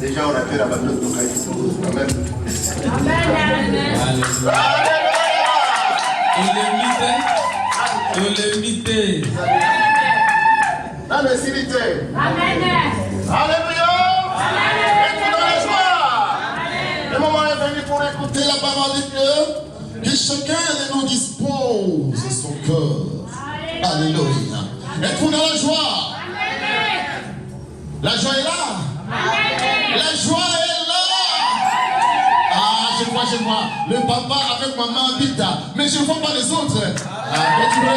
Déjà, on a fait la bataille de Caïs. Amen. On l'imite. La messilité. Amen. Alléluia. Et tout dans la joie. Le moment est venu pour écouter la parole de Dieu. Que chacun de nous dispose son cœur. Alléluia. Êtes-vous dans la joie? La joie est là. La joie est là. Ah, je vois. Le papa avec maman habitent. Mais je ne vois pas les autres. Ah, continue.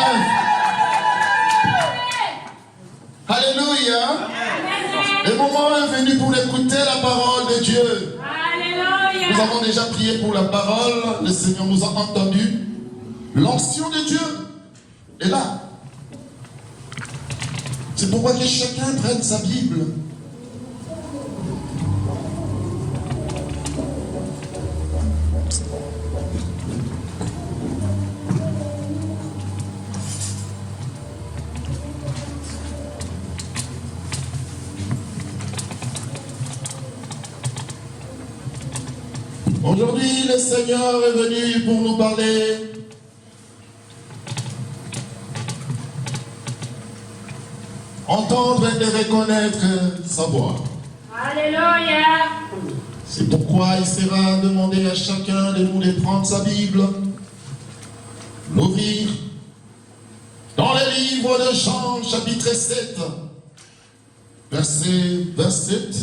Alléluia. Le moment est venu pour écouter la parole de Dieu. Alléluia. Nous avons déjà prié pour la parole. Le Seigneur nous a entendus. L'onction de Dieu est là. C'est pourquoi que chacun prenne sa Bible. Aujourd'hui, le Seigneur est venu pour nous parler entendre et reconnaître sa voix. Alléluia. C'est pourquoi il sera demandé à chacun de nous de prendre sa Bible, l'ouvrir dans le livre de Jean, chapitre 7, verset 27.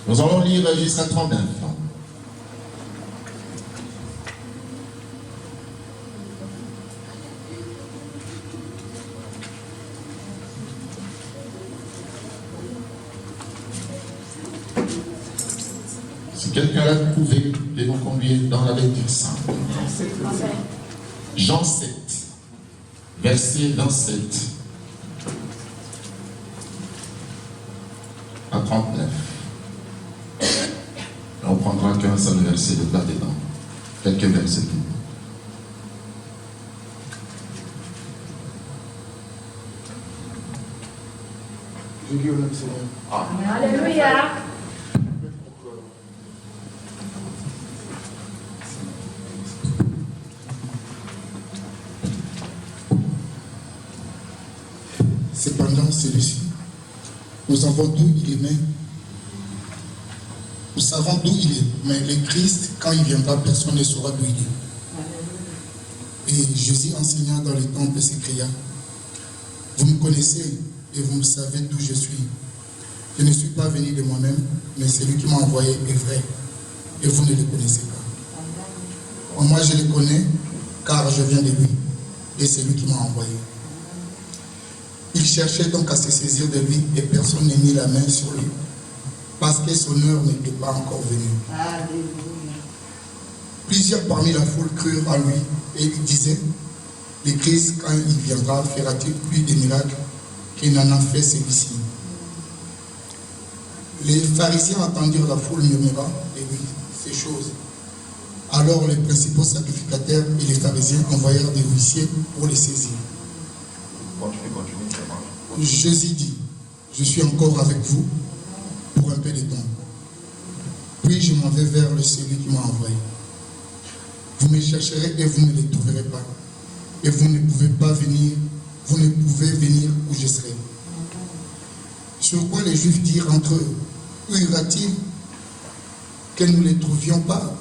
Nous allons lire jusqu'à 39. Si quelqu'un l'a trouvé, de nous conduire dans la lecture sainte. Jean 7, verset 27 à 39. On prendra qu'un seul verset de là-dedans. Quelques versets. Je lis au nom du Seigneur. Alléluia. Cependant, celui-ci, nous savons d'où il est né. Nous savons d'où il est, mais le Christ, quand il viendra, personne ne saura d'où il est. Et Jésus, enseignant dans le temple, s'écria: vous me connaissez et vous me savez d'où je suis. Je ne suis pas venu de moi-même, mais celui qui m'a envoyé est vrai, et vous ne le connaissez pas. Moi, je le connais, car je viens de lui, et c'est lui qui m'a envoyé. Il cherchait donc à se saisir de lui, et personne n'a mis la main sur lui, parce que son heure n'était pas encore venue. Alléluia. Plusieurs parmi la foule crurent en lui, et ils disaient: le Christ, quand il viendra, fera-t-il plus de miracles qu'il n'en a fait celui-ci? Les pharisiens entendirent la foule murmurer et oui, ces choses. Alors les principaux sacrificateurs et les pharisiens envoyèrent des huissiers pour les saisir. Continue. Jésus dit: je suis encore avec vous pour un peu de temps. Puis je m'en vais vers celui qui m'a envoyé. Vous me chercherez et vous ne le trouverez pas. Et vous ne pouvez pas venir, vous ne pouvez venir où je serai. Sur quoi les Juifs dirent entre eux: où ira-t-il que nous ne le trouvions pas?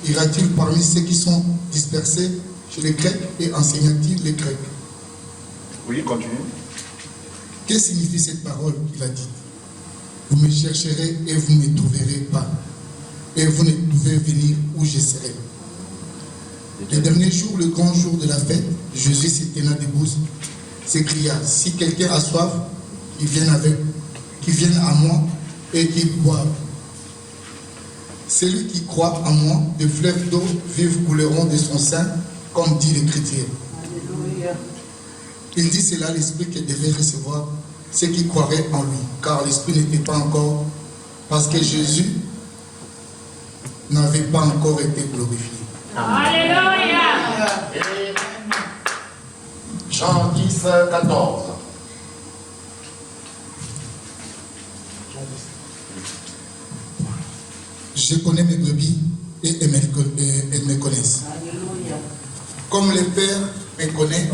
Ira-t-il parmi ceux qui sont dispersés chez les Grecs et enseignait-il les Grecs. Oui, continue. Que signifie cette parole qu'il a dite? Vous me chercherez et vous ne me trouverez pas. Et vous ne pouvez venir où je serai. Le dernier jour, le grand jour de la fête, Jésus se tenant debout, s'écria, si quelqu'un a soif, qu'il vienne à moi et qu'il boive. Celui qui croit en moi, des fleuves d'eau vive couleront de son sein, comme dit l'Écriture. Il dit cela à l'Esprit qui devait recevoir ceux qui croiraient en lui, car l'Esprit n'était pas encore, parce que Jésus n'avait pas encore été glorifié. Alléluia. Et Jean 10, 14. Je connais mes brebis et elles me connaissent. Comme le Père me connaît,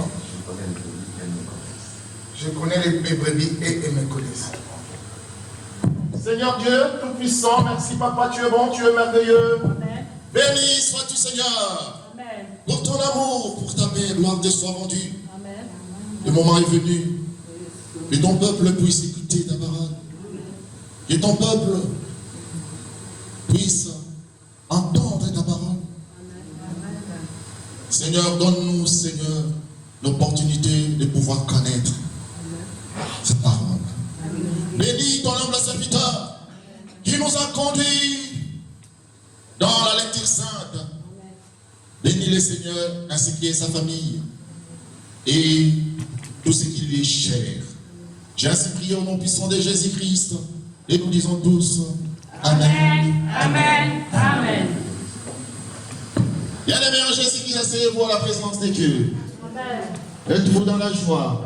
je connais mes brebis et elles me connaissent. Seigneur Dieu, Tout-Puissant, merci Papa, tu es bon, tu es merveilleux. Amen. Béni sois-tu Seigneur, Amen. pour ton amour, pour ta paix, gloire te soit rendue. Amen. Le moment est venu, que ton peuple puisse écouter ta parole. Que ton peuple puisse entendre ta parole. Seigneur, donne-nous, Seigneur, l'opportunité de pouvoir connaître cette parole. Bénis ton humble serviteur qui nous a conduits dans la lecture sainte. Bénis-le, Seigneur, ainsi que sa famille et tout ce qui lui est cher. J'ai ainsi prié au nom puissant de Jésus-Christ et nous disons tous Amen. Amen. Amen. Bien-aimés en Jésus-Christ, asseyez-vous à la présence de Dieu. Amen. Êtes-vous dans la joie?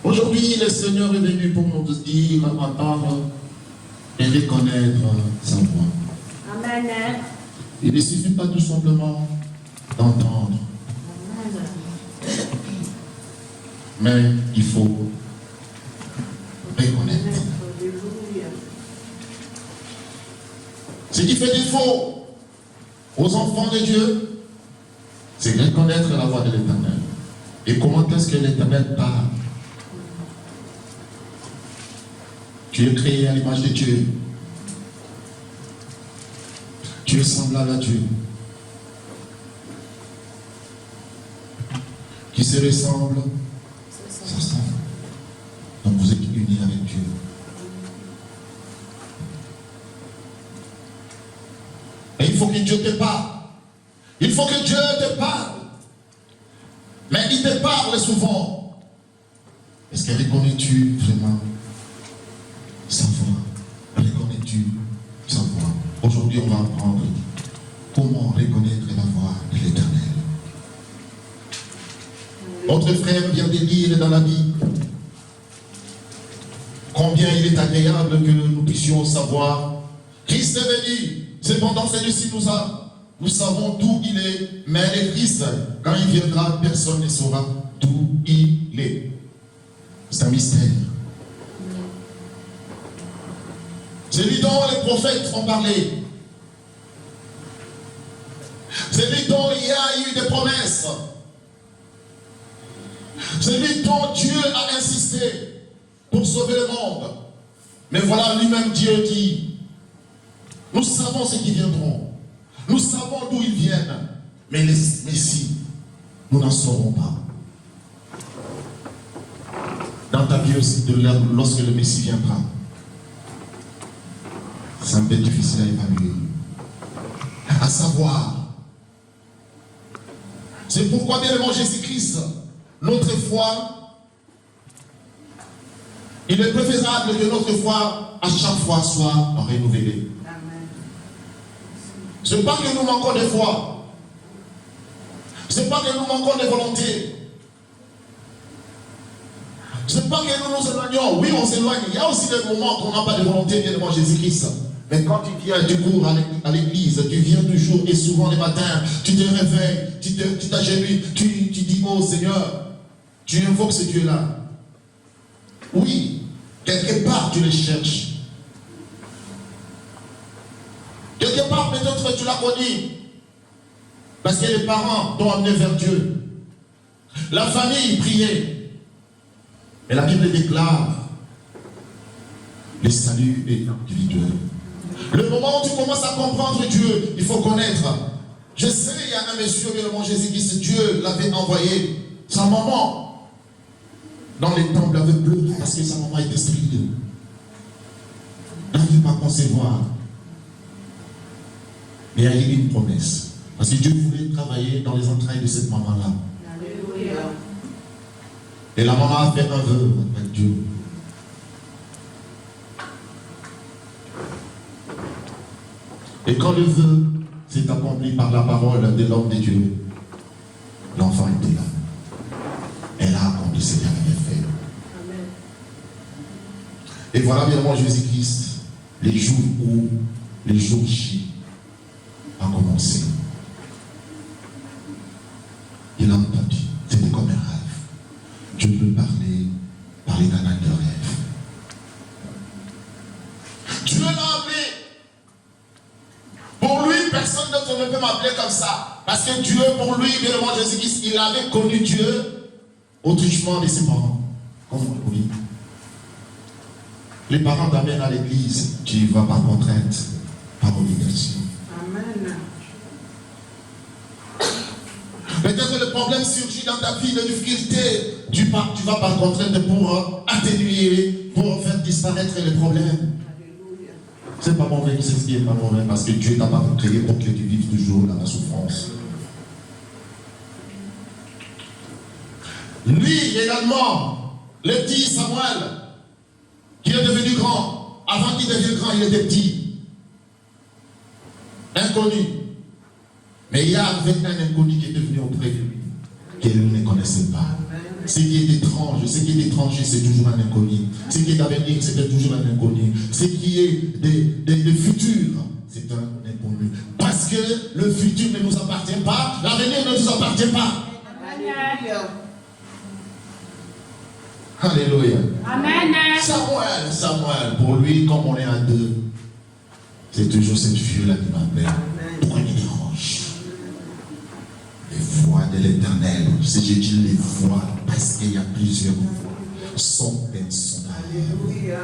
Aujourd'hui, le Seigneur est venu pour nous dire, entendre et reconnaître sa voix. Amen. Il ne suffit pas tout simplement d'entendre, mais il faut reconnaître. Ce qui fait défaut aux enfants de Dieu, c'est reconnaître la voix de l'Éternel. Et comment est-ce que l'Éternel parle? Tu es créé à l'image de Dieu. Tu es semblable à Dieu. Qui se ressemble, s'assemble. Donc vous êtes unis avec Dieu. Et il faut que Dieu te parle. Il faut que Dieu te parle. Mais il te parle souvent. Est-ce que reconnais-tu vraiment sa voix? Reconnais-tu sa voix? Aujourd'hui, on va apprendre comment reconnaître la voix de l'Éternel. Notre frère vient de lire dans la Bible combien il est agréable que nous puissions savoir Christ est venu. Cependant, celui-ci nous savons d'où il est, mais le Christ, quand il viendra, personne ne saura d'où il est. C'est un mystère. Celui dont les prophètes ont parlé. Celui dont il y a eu des promesses. Celui dont Dieu a insisté pour sauver le monde. Mais voilà lui-même Dieu dit, nous savons ce qui viendront. Nous savons d'où ils viennent. Mais les Messies, nous n'en saurons pas. Dans ta vie aussi, lorsque le Messie viendra, c'est un peu difficile à évaluer. À savoir. C'est pourquoi, bien aimé Jésus-Christ, notre foi, il est préférable que notre foi, à chaque fois, soit renouvelée. Ce n'est pas que nous manquons de foi. Ce n'est pas que nous manquons de volonté. Ce n'est pas que nous nous éloignons. Oui, on s'éloigne. Il y a aussi des moments qu'on n'a pas de volonté, bien devant Jésus-Christ. Mais quand tu viens, tu cours à l'église, tu viens toujours et souvent les matins, tu te réveilles, tu t'agenouilles, tu dis, oh Seigneur, tu invoques ce Dieu-là. Oui, quelque part tu le cherches. Quelque part peut-être tu l'as connu. Parce que les parents t'ont amené vers Dieu. La famille priait. Et la Bible déclare, le salut est individuel. Le moment où tu commences à comprendre Dieu, il faut connaître. Je sais, il y a un monsieur, bien le nom Jésus-Christ, Dieu l'avait envoyé. Sa maman, dans les temples, avait pleuré parce que sa maman était stérile. Elle n'arrive pas à concevoir. Mais il y a eu une promesse. Parce que Dieu voulait travailler dans les entrailles de cette maman-là. Et la maman a fait un vœu avec Dieu. Et quand le vœu s'est accompli par la parole de l'homme de Dieu, l'enfant était là. Elle a accompli ce qu'elle avait fait. Amen. Et voilà bien moi Jésus-Christ, les jours J a commencé. Il a entendu, c'était comme un rêve. Dieu peut parler par les canaux de rêve. Dieu l'a appelé. Pour lui, personne d'autre ne peut m'appeler comme ça. Parce que Dieu, pour lui, bien le moi Jésus-Christ, il avait connu Dieu au truchement de ses parents. Comme on le dit. Les parents t'amènent à l'église, tu y vas par contrainte, par obligation. Amen. Peut-être le problème surgit dans ta vie de difficulté. Tu vas par contrainte pour atténuer, pour faire disparaître les problèmes. C'est pas mauvais, c'est ce qui est pas mauvais, parce que Dieu t'a pas créé pour que tu vives toujours dans la souffrance. Lui également, le petit Samuel, qui est devenu grand. Avant qu'il devienne grand, il était petit. Inconnu. Mais il y avait un inconnu qui est devenu auprès de lui, qu'il ne connaissait pas. Ce qui est étrange, c'est toujours un inconnu. Ce qui est d'avenir, c'est toujours un inconnu. Ce qui est de futur, c'est un inconnu. Parce que le futur ne nous appartient pas, l'avenir ne nous appartient pas. Alléluia. Amen. Samuel, pour lui, comme on est à deux, c'est toujours cette fille-là qui m'appelle. Pourquoi il dérange? Les voix de l'Éternel. Si j'ai dit les voix, parce qu'il y a plusieurs voix, sont personnelles.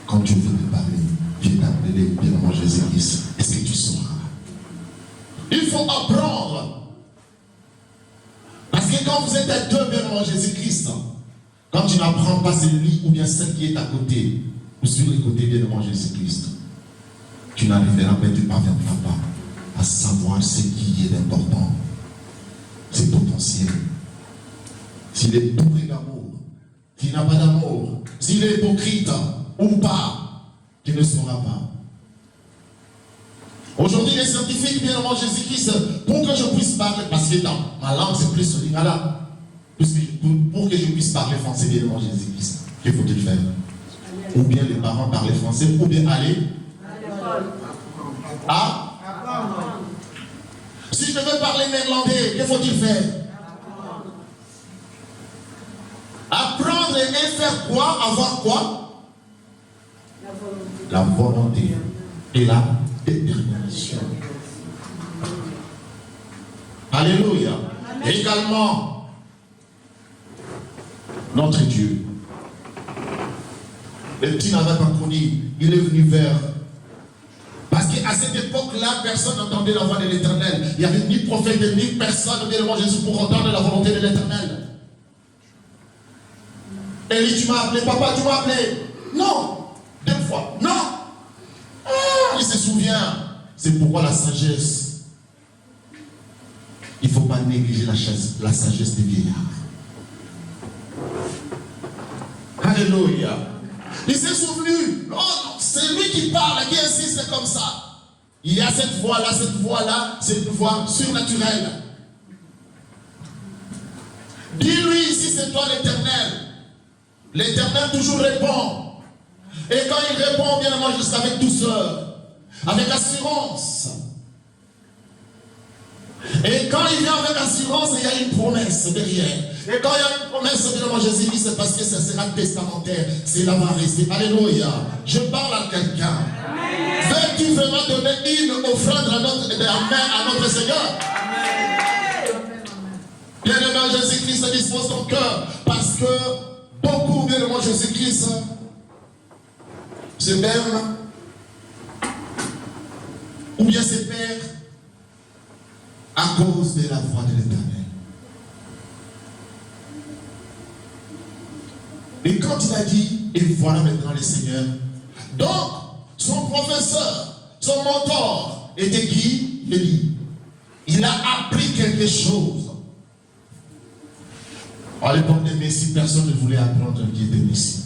Quand Dieu veut te parler, Dieu t'a appelé, bien mon Jésus-Christ. Est-ce que tu sauras? Il faut apprendre. Parce que quand vous êtes à deux, bien mon Jésus-Christ, quand tu n'apprends pas celui ou bien celle qui est à côté, ou sur les côtés bien devant Jésus-Christ, tu n'arriveras pas, tu ne parviendras pas à savoir ce qui est important, c'est potentiel. S'il est bourré d'amour, s'il n'a pas d'amour, s'il est hypocrite ou pas, tu ne sauras pas. Aujourd'hui, les scientifiques bien devant Jésus-Christ, pour que je puisse parler, parce que dans ma langue c'est plus ce lingala. Pour que je puisse parler français bien devant Jésus-Christ, qu'il faut-il faire? Ou bien les parents parlent français, ou bien aller à si je veux parler néerlandais, que faut-il faire? Apprendre et faire quoi? Avoir quoi? La volonté et la détermination. Alléluia. Et également, notre Dieu. Le petit n'avait pas connu, il est venu vers. Parce qu'à cette époque-là, personne n'entendait la voix de l'Éternel. Il n'y avait ni prophète, ni personne devant Jésus pour entendre la volonté de l'Éternel. Élie, tu m'as appelé, papa, tu m'as appelé. Non, 2 fois, non. Il se souvient. C'est pourquoi la sagesse. Il ne faut pas négliger la sagesse des vieillards. Alléluia. Il s'est souvenu. Oh, c'est lui qui parle, qui insiste comme ça. Il y a cette voix-là, c'est une voix surnaturelle. Dis-lui ici, c'est toi l'Éternel. L'Éternel toujours répond. Et quand il répond, bien moi, juste avec douceur, avec assurance. Et quand il vient avec assurance, il y a une promesse derrière. Et quand il y a une promesse de Jésus, c'est parce que ça sera testamentaire. C'est là va rester. Alléluia. Je parle à quelqu'un. Veux-tu vraiment donner une offrande à notre Seigneur? Amen. Jésus-Christ dispose ton cœur. Parce que beaucoup, bien le Jésus-Christ, se perdent ou bien se perdent à cause de la voix de l'Éternel. Et quand il a dit, et voilà maintenant le Seigneur, donc son professeur, son mentor était qui? Élie. Il a appris quelque chose. À l'époque des Messies, personne ne voulait apprendre qui était Messie.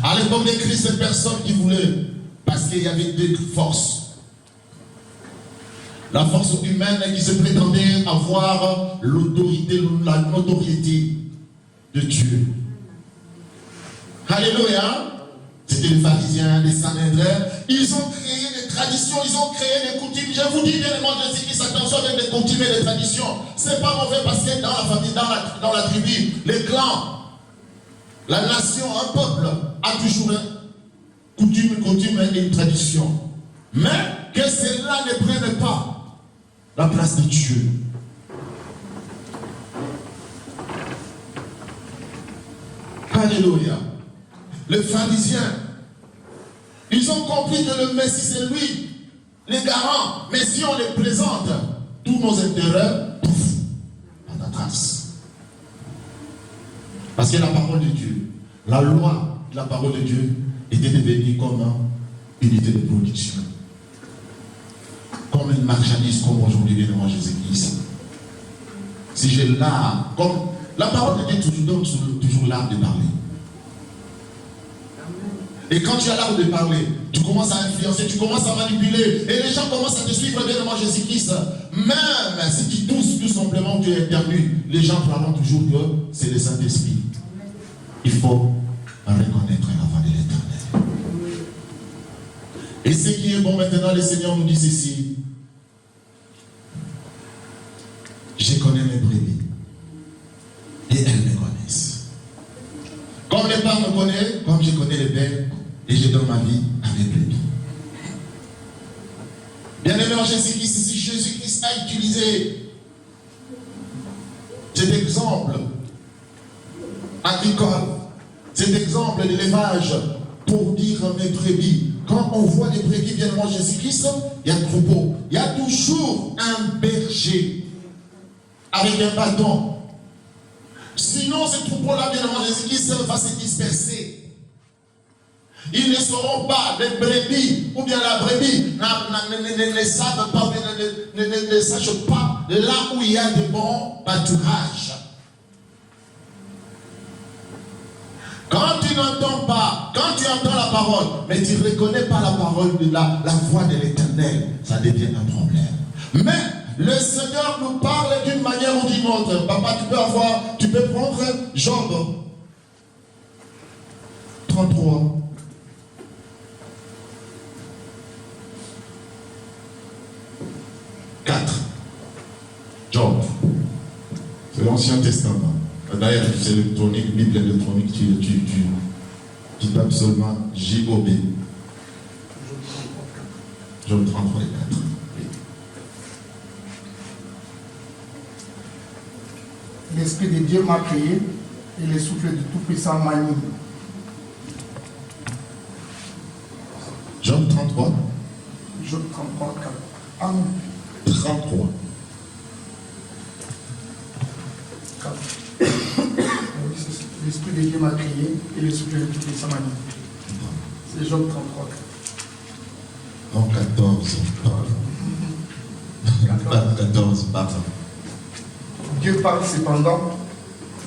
À l'époque de Christ, personne qui voulait, parce qu'il y avait deux forces. La force humaine qui se prétendait avoir l'autorité, la notoriété de Dieu. Alléluia. C'était les pharisiens, les Sanhédrins. Ils ont créé des traditions, ils ont créé des coutumes. Je vous dis bien, les gens Jésus-Christ, attention avec des coutumes et des traditions. C'est pas mauvais parce que dans la famille, dans la tribu, les clans, la nation, un peuple a toujours une coutume et une tradition. Mais que cela ne prenne pas la place de Dieu. Alléluia. Les pharisiens, ils ont compris que le Messie c'est lui, les garants. Mais si on les présente, tous nos intérêts, pouf, on a trace. Parce que la parole de Dieu, la loi de la parole de Dieu était devenue comme une unité de production. Comme une marchandise, comme aujourd'hui, bien devant Jésus-Christ. Si j'ai l'art, comme la parole de Dieu donne toujours l'art de parler. Et quand tu as l'art de parler, tu commences à influencer, tu commences à manipuler, et les gens commencent à te suivre bien devant Jésus-Christ. Même si tu tousses tout simplement, tu es éternu, les gens croiront toujours que c'est le Saint-Esprit. Il faut reconnaître la voix de l'Éternel. Et ce qui est bon maintenant, le Seigneur nous dit ceci. Je connais mes brebis. Et elles me connaissent. Comme les pères me connaissent, comme je connais les pères, et je donne ma vie à mes brebis. Bien-aimé en Jésus-Christ, si Jésus-Christ a utilisé cet exemple agricole, cet exemple d'élevage pour dire mes brebis. Quand on voit les brebis bien devant Jésus-Christ, il y a un troupeau. Il y a toujours un berger avec un bâton. Sinon, ce troupeau-là bien devant Jésus-Christ va se disperser. Ils ne sauront pas, les brebis, ou bien la brebis, ne savent pas, ne sachent pas là où il y a de bons pâturages. Quand tu n'entends pas, quand tu entends la parole, mais tu ne reconnais pas la parole de la voix de l'Éternel, ça devient un problème. Mais le Seigneur nous parle d'une manière ou d'une autre. Papa, tu peux prendre Job 33. Job, c'est l'Ancien Testament. D'ailleurs, c'est l'électronique, Bible électronique, tu tapes seulement J-O-B. Job 33 et 4. L'Esprit de Dieu m'a créé et le souffle du Tout-Puissant m'anime. Job 33. Job 33, 4. Ah, 33. 4. L'Esprit de Dieu m'a créé et le souffle du Tout-Puissant m'anime. C'est Job 33, 4. En 14, pardon. 14, pardon. Dieu parle cependant,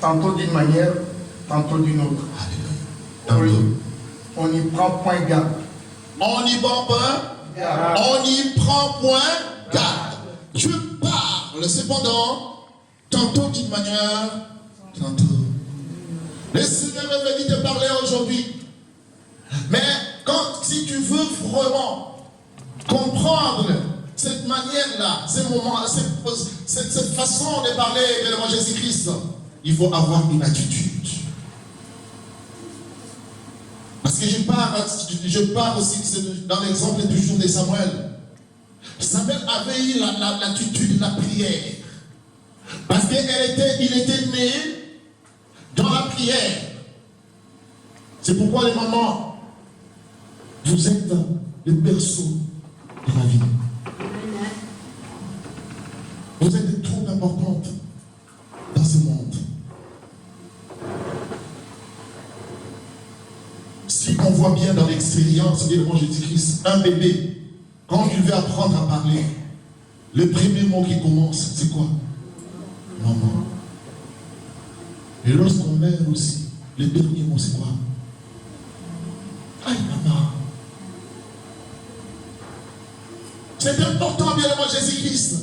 tantôt d'une manière, tantôt d'une autre. Alléluia. On n'y prend point garde. On n'y prend pas. On n'y prend point garde. Dieu parle cependant, tantôt d'une manière, tantôt. Le Seigneur est venu te parler aujourd'hui. Mais si tu veux vraiment comprendre cette manière-là, ces moments, cette façon de parler devant Jésus-Christ, il faut avoir une attitude. Parce que je pars aussi dans l'exemple toujours de Samuel. Samuel avait eu l'attitude de la prière. Parce qu'il était né dans la prière. C'est pourquoi les mamans, vous êtes le berceau de la vie. Vous êtes trop importantes dans ce monde. Si on voit bien dans l'expérience de Jésus-Christ, un bébé, quand il veut apprendre à parler, le premier mot qui commence, c'est quoi? Maman. Et lorsqu'on meurt aussi, le dernier mot, c'est quoi? Aïe, maman. C'est important, bien aimé Jésus-Christ.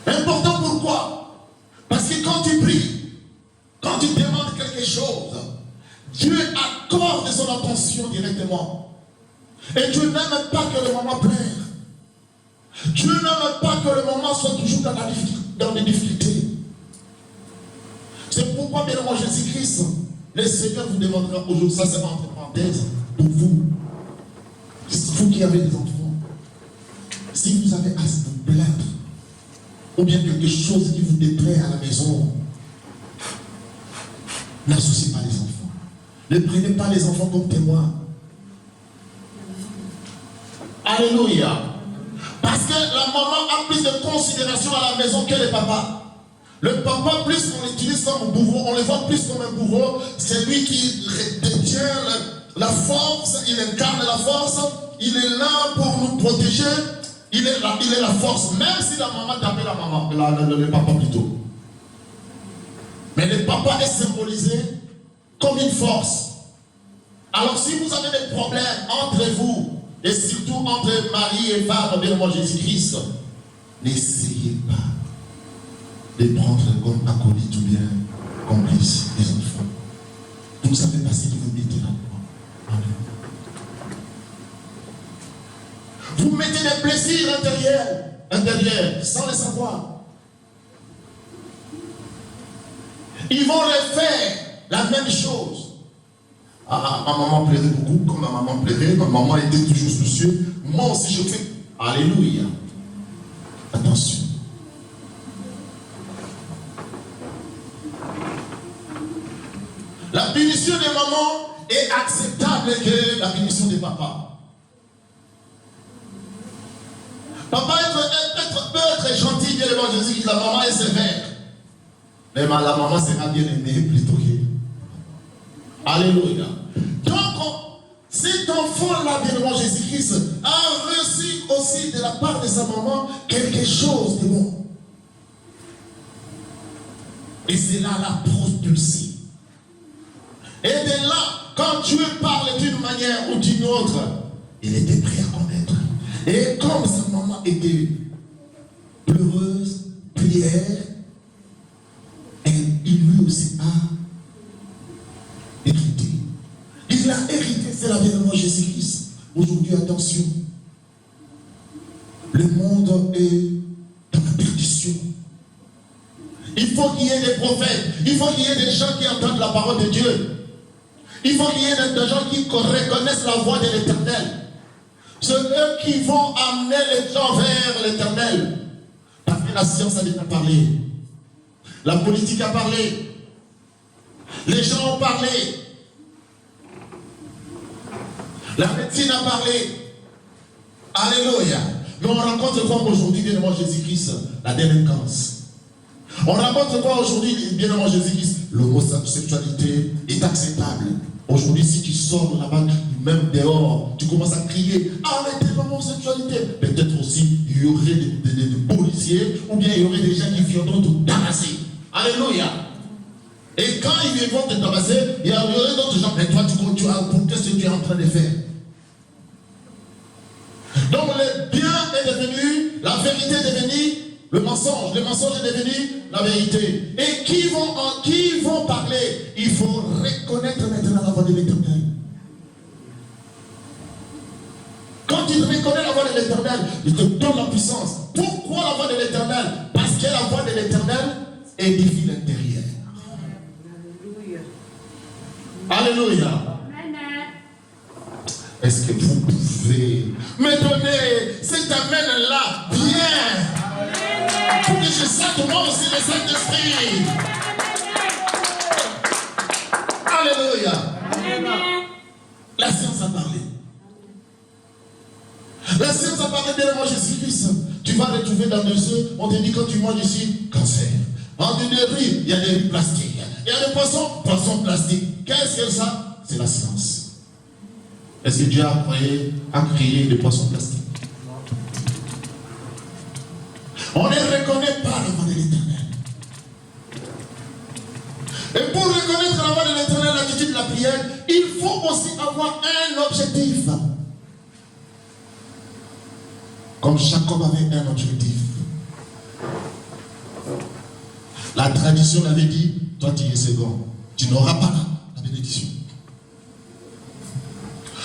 Important pourquoi? Parce que quand tu pries, quand tu demandes quelque chose, Dieu accorde son attention directement. Et Dieu n'aime pas que le moment pleure. Dieu n'aime pas que le moment soit toujours dans les difficultés. C'est pourquoi, bien aimé Jésus-Christ, le Seigneur vous demandera aujourd'hui, ça c'est entre parenthèses, pour vous. Vous qui avez des enfants, si vous avez à se plaindre, ou bien quelque chose qui vous déplaît à la maison, n'associez pas les enfants. Ne prenez pas les enfants comme témoins. Alléluia. Parce que la maman a plus de considération à la maison que le papa. Le papa, plus on l'utilise comme un bourreau, on le voit plus comme un bourreau, c'est lui qui détient la force, il incarne la force, il est là pour nous protéger, il est la force, même si la maman tapait la maman, le papa plutôt. Mais le papa est symbolisé comme une force. Alors si vous avez des problèmes entre vous, et surtout entre mari et femme, bien moi Jésus-Christ, n'essayez pas de prendre comme acolyte ou bien complice des enfants. Vous ne savez pas si vous mettez là-dedans. Vous mettez des plaisirs intérieurs, sans le savoir. Ils vont refaire la même chose. Ah, ma maman plairait beaucoup, comme ma maman plairait, ma maman était toujours soucieuse. Moi aussi je fais. Alléluia. Attention. La punition des mamans est acceptable que la punition des papas. Papa peut être gentil, bien aimé Jésus, la maman est sévère. Mais la maman sera bien aimée plutôt que. Alléluia. Donc, cet enfant-là, bien aimé Jésus-Christ, a reçu aussi de la part de sa maman quelque chose de bon. Et c'est là la propulsion. Et de là, quand Dieu parle d'une manière ou d'une autre, il était prêt à connaître. Et comme sa maman était pleureuse, prière, et il lui aussi a hérité. Il a hérité, c'est la vérité Jésus-Christ. Aujourd'hui, attention. Le monde est dans la perdition. Il faut qu'il y ait des prophètes. Il faut qu'il y ait des gens qui entendent la parole de Dieu. Il faut qu'il y ait des gens qui reconnaissent la voix de l'Éternel. C'est eux qui vont amener les gens vers l'Éternel. Parce que la science a déjà parlé. La politique a parlé. Les gens ont parlé. La médecine a parlé. Alléluia. Mais on rencontre quoi aujourd'hui, bien aimé Jésus-Christ? La délinquance. On rencontre quoi aujourd'hui, bien aimé Jésus-Christ? L'homosexualité est acceptable. Aujourd'hui, si tu sors là-bas, même dehors, tu commences à crier, arrêtez l'homosexualité. Peut-être aussi, il y aurait des policiers, ou bien il y aurait des gens qui viendront te tabasser. Alléluia. Et quand ils vont te tabasser, il y aurait d'autres gens, mais toi, qu'est-ce que tu es en train de faire? Donc, le bien est devenu, la vérité est devenue le mensonge est devenu la vérité. Et qui vont parler? Il faut reconnaître maintenant la voix de l'Éternel. Quand tu reconnais la voix de l'Éternel, il te donne la puissance. Pourquoi la voix de l'Éternel? Parce que la voix de l'Éternel édifie l'intérieur. Alléluia. Est-ce que vous pouvez sauver, me donner cet amen-là bien. Pour que je sente moi aussi le Saint-Esprit. Alléluia. La science a parlé. La science a parlé de moi, Jésus-Christ. Tu vas retrouver dans les œufs, on te dit quand tu manges ici, cancer. En des riz, il y a des riz plastiques. Il y a des poissons plastiques. Qu'est-ce que ça? C'est la science. Est-ce que Dieu a créé des poissons plastiques? On ne reconnaît pas la voix de l'Éternel. Et pour reconnaître la voix de l'Éternel, l'attitude de la prière, il faut aussi avoir un objectif. Comme Jacob avait un objectif. La tradition l'avait dit, toi tu es second. Tu n'auras pas la bénédiction.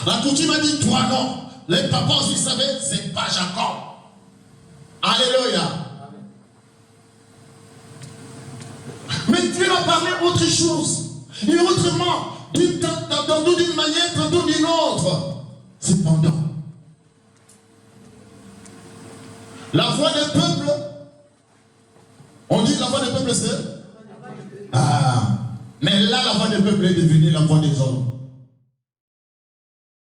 La coutume a dit, toi non. Les papas aussi savaient, c'est pas Jacob. Alléluia. Mais Dieu a parlé autre chose. Et autrement, tantôt d'une manière, tantôt d'une autre. Cependant, la voix des peuples, on dit la voix des peuples c'est? Ah, mais là la voix des peuples est devenue la voix des hommes.